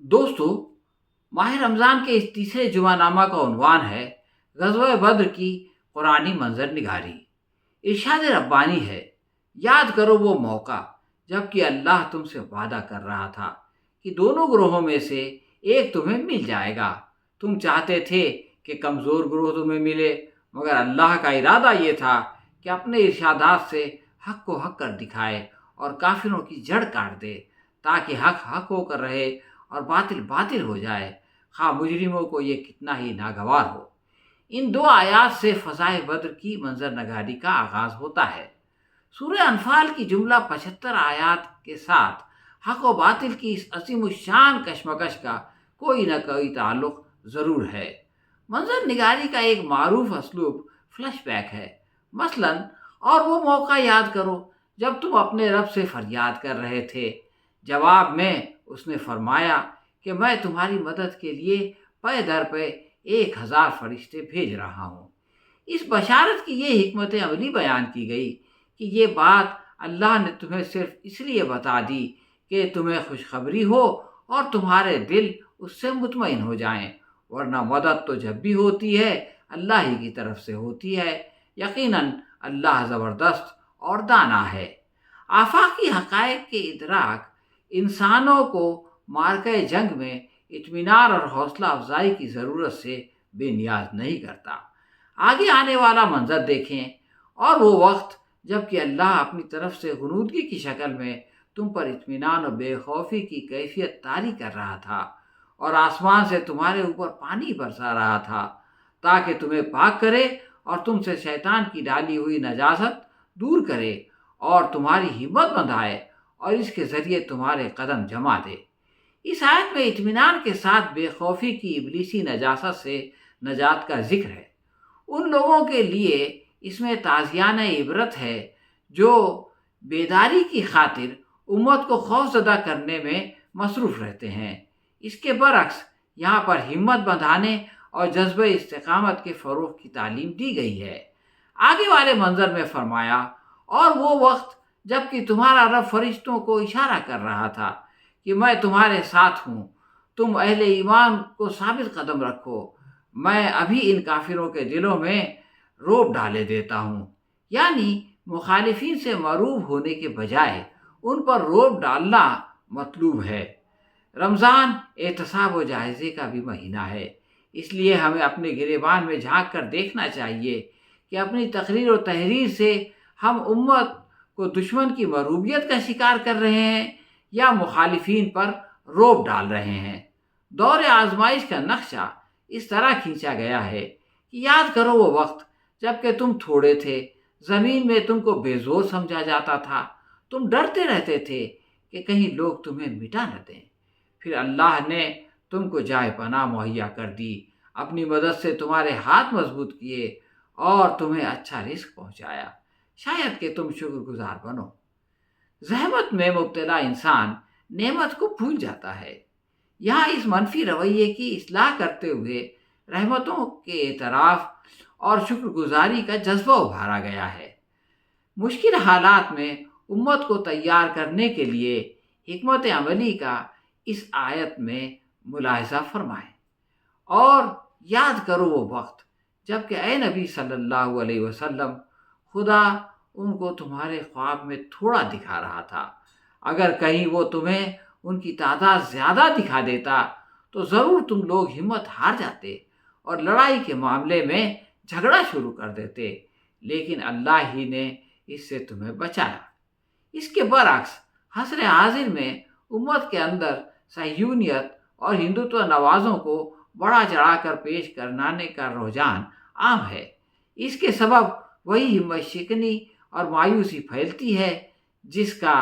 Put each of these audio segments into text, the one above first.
दोस्तों, माह रमज़ान के इस तीसरे जुमानामा का उन्वान है ग़ज़वा बद्र की कुरानी मंजर निगारी। इरशाद रब्बानी है, याद करो वो मौका जबकि अल्लाह तुमसे वादा कर रहा था कि दोनों ग्रोहों में से एक तुम्हें मिल जाएगा। तुम चाहते थे कि कमज़ोर ग्रोह तुम्हें मिले, मगर अल्लाह का इरादा ये था कि अपने इरशादात से हक़ को हक़ कर दिखाए और काफिरों की जड़ काट दे, ताकि हक़ हक़ होकर रहे और बातिल बातिल हो जाए, खा मुजरिमों को ये कितना ही नागवार हो। इन दो आयात से फ़ज़ाए बद्र की मंजर नगारी का आगाज़ होता है। सूरह अनफाल की जुमला 75 आयात के साथ हक़ व बातिल की इस असीम शान कशमकश का कोई न कोई ताल्लुक़ ज़रूर है। मंजर निगारी का एक मारूफ असलूब फ्लैशबैक है। मसलन, और वो मौका याद करो जब तुम अपने रब से फरियाद कर रहे थे, जवाब में उसने फरमाया कि मैं तुम्हारी मदद के लिए पे दर पे 1000 फरिश्ते भेज रहा हूँ। इस बशारत की ये हिकमत अमली बयान की गई कि ये बात अल्लाह ने तुम्हें सिर्फ इसलिए बता दी कि तुम्हें खुशखबरी हो और तुम्हारे दिल उससे मुतमईन हो जाएं, वरना मदद तो जब भी होती है अल्लाह ही की तरफ से होती है। यकीनन अल्लाह ज़बरदस्त और दाना है। आफाकी हक़ाइक़ के इदराक इंसानों को मार्के जंग में इत्मीनान और हौसला अफजाई की ज़रूरत से बेनियाज नहीं करता। आगे आने वाला मंजर देखें, और वो वक्त जबकि अल्लाह अपनी तरफ से गुनूदगी की शक्ल में तुम पर इत्मीनान और बेखौफी की कैफियत तारी कर रहा था और आसमान से तुम्हारे ऊपर पानी बरसा रहा था, ताकि तुम्हें पाक करे और तुमसे शैतान की डाली हुई नजासत दूर करे और तुम्हारी हिम्मत बंधाए और इसके ज़रिए तुम्हारे कदम जमा दे। इस आयत में इत्मीनान के साथ बेखौफी की इब्लीसी नजासत से नजात का जिक्र है। उन लोगों के लिए इसमें ताज़ियान इबरत है जो बेदारी की खातिर उम्मत को खौफज़दा करने में मसरूफ़ रहते हैं। इसके बरक्स यहाँ पर हिम्मत बंधाने और जज्बे इस्तिकामत के फ़रोग़ की तालीम दी गई है। आगे वाले मंजर में फरमाया, और वो वक्त जबकि तुम्हारा रब फरिश्तों को इशारा कर रहा था कि मैं तुम्हारे साथ हूँ, तुम अहले ईमान को साबित कदम रखो, मैं अभी इन काफिरों के दिलों में रोब डाले देता हूँ। यानी मुखालिफिन से मरूब होने के बजाय उन पर रोब डालना मतलूब है। रमज़ान एहतसाब व जायज़े का भी महीना है, इसलिए हमें अपने गिरेबान में झांक कर देखना चाहिए कि अपनी तकरीर और तहरीर से हम उम्मत को दुश्मन की मरूबियत का शिकार कर रहे हैं या मुखालिफिन पर रोब डाल रहे हैं। दौर आजमाइश का नक्शा इस तरह खींचा गया है कि याद करो वो वक्त जबकि तुम थोड़े थे, ज़मीन में तुमको बेजोर समझा जाता था, तुम डरते रहते थे कि कहीं लोग तुम्हें मिटा न दें। फिर अल्लाह ने तुमको जाए पनाह मुहैया कर दी, अपनी मदद से तुम्हारे हाथ मजबूत किए और तुम्हें अच्छा रिस्क पहुंचाया। शायद कि तुम शुक्रगुजार बनो। जहमत में मुब्तला इंसान नेमत को भूल जाता है। यहाँ इस मनफी रवैये की इस्लाह करते हुए रहमतों के एतराफ़ और शुक्रगुजारी का जज्बा उभारा गया है। मुश्किल हालात में उम्मत को तैयार करने के लिए हिकमत अमली का इस आयत में मुलाहिज़ा फरमाएं। और याद करो वो वक्त जबकि ए नबी सल्लल्लाहु अलैहि वसल्लम खुदा उनको तुम्हारे ख्वाब में थोड़ा दिखा रहा था। अगर कहीं वो तुम्हें उनकी तादाद ज़्यादा दिखा देता तो ज़रूर तुम लोग हिम्मत हार जाते और लड़ाई के मामले में झगड़ा शुरू कर देते, लेकिन अल्लाह ही ने इससे तुम्हें बचाया। इसके बरक्स हस्र हाजिर में उम्मत के अंदर सहयूनियत और हिंदुत्व नवाजों को बड़ा चढ़ाकर पेश करने का रुझान आम है। इसके सबब वही हिम्मत शिकनी और मायूसी फैलती है जिसका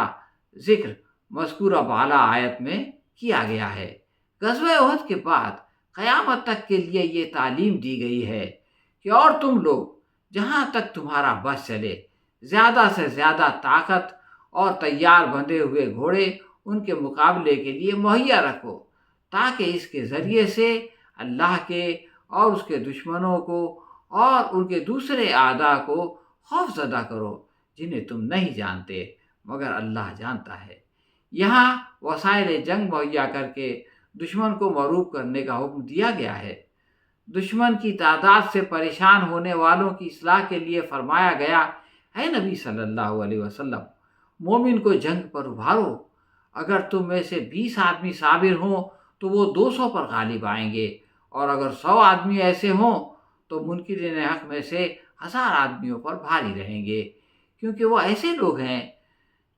जिक्र मज़कूरा बाला आयत में किया गया है। ग़ज़वा उहद के बाद क़यामत तक के लिए ये तालीम दी गई है कि और तुम लोग जहाँ तक तुम्हारा बस चले ज़्यादा से ज़्यादा ताकत और तैयार बंधे हुए घोड़े उनके मुकाबले के लिए मुहैया रखो, ताकि इसके ज़रिए से अल्लाह के और उसके दुश्मनों को और उनके दूसरे आदा को खौफज़दा करो जिन्हें तुम नहीं जानते मगर अल्लाह जानता है। यहाँ वसाइल जंग मुहैया करके دشمن کو مغلوب کرنے کا حکم دیا گیا ہے۔ دشمن کی تعداد سے پریشان ہونے والوں کی اصلاح کے لیے فرمایا گیا، اے نبی صلی اللہ علیہ وسلم، مومن کو جنگ پر ابھارو۔ اگر تم میں سے 20 آدمی صابر ہوں تو وہ 200 پر غالب آئیں گے، اور اگر 100 آدمی ایسے ہوں تو منکرین حق میں سے 1000 آدمیوں پر بھاری رہیں گے، کیونکہ وہ ایسے لوگ ہیں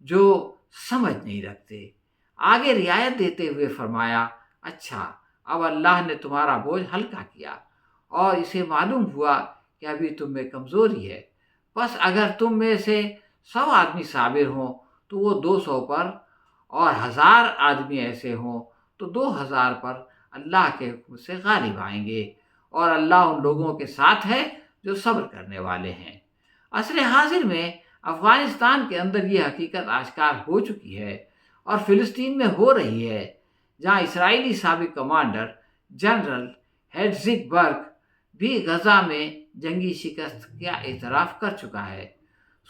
جو سمجھ نہیں رکھتے۔ آگے رعایت دیتے ہوئے فرمایا، اچھا، اب اللہ نے تمہارا بوجھ ہلکا کیا اور اسے معلوم ہوا کہ ابھی تم میں کمزوری ہے، بس اگر تم میں سے 100 آدمی صابر ہوں تو وہ 200 پر، اور 1000 آدمی ایسے ہوں تو 2000 پر اللہ کے حکم سے غالب آئیں گے، اور اللہ ان لوگوں کے ساتھ ہے جو صبر کرنے والے ہیں۔ عصر حاضر میں افغانستان کے اندر یہ حقیقت آشکار ہو چکی ہے، اور فلسطین میں ہو رہی ہے، جہاں اسرائیلی سابق کمانڈر جنرل ہیڈزک برگ بھی غزہ میں جنگی شکست کا اعتراف کر چکا ہے۔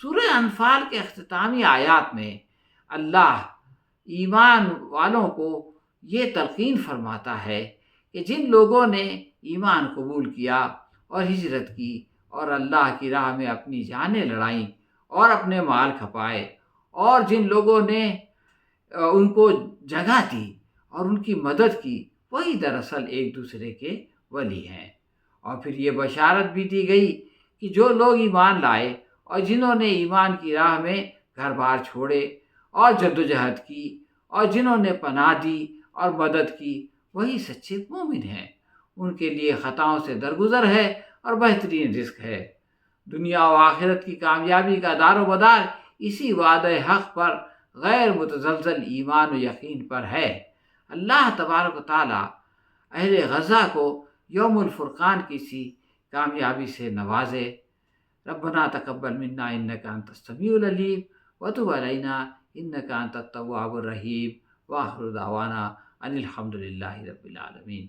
سورہ انفال کے اختتامی آیات میں اللہ ایمان والوں کو یہ تلقین فرماتا ہے کہ جن لوگوں نے ایمان قبول کیا اور ہجرت کی اور اللہ کی راہ میں اپنی جانیں لڑائیں اور اپنے مال کھپائے، اور جن لوگوں نے ان کو جگہ دی اور ان کی مدد کی، وہی دراصل ایک دوسرے کے ولی ہیں۔ اور پھر یہ بشارت بھی دی گئی کہ جو لوگ ایمان لائے اور جنہوں نے ایمان کی راہ میں گھر بار چھوڑے اور جدوجہد کی، اور جنہوں نے پناہ دی اور مدد کی، وہی سچے مومن ہیں۔ ان کے لیے خطاؤں سے درگزر ہے اور بہترین رزق ہے۔ دنیا و آخرت کی کامیابی کا دار و مدار اسی وعدہ حق پر غیر متزلزل ایمان و یقین پر ہے۔ اللہ تبارک و تعالی اہل غزہ کو یوم الفرقان کی سی کامیابی سے نوازے۔ ربنا تقبل منا انک انت السمیع العلیم وتب علینا انک انت التواب الرحیم، وآخر دعوانا ان الحمد للہ رب العالمین۔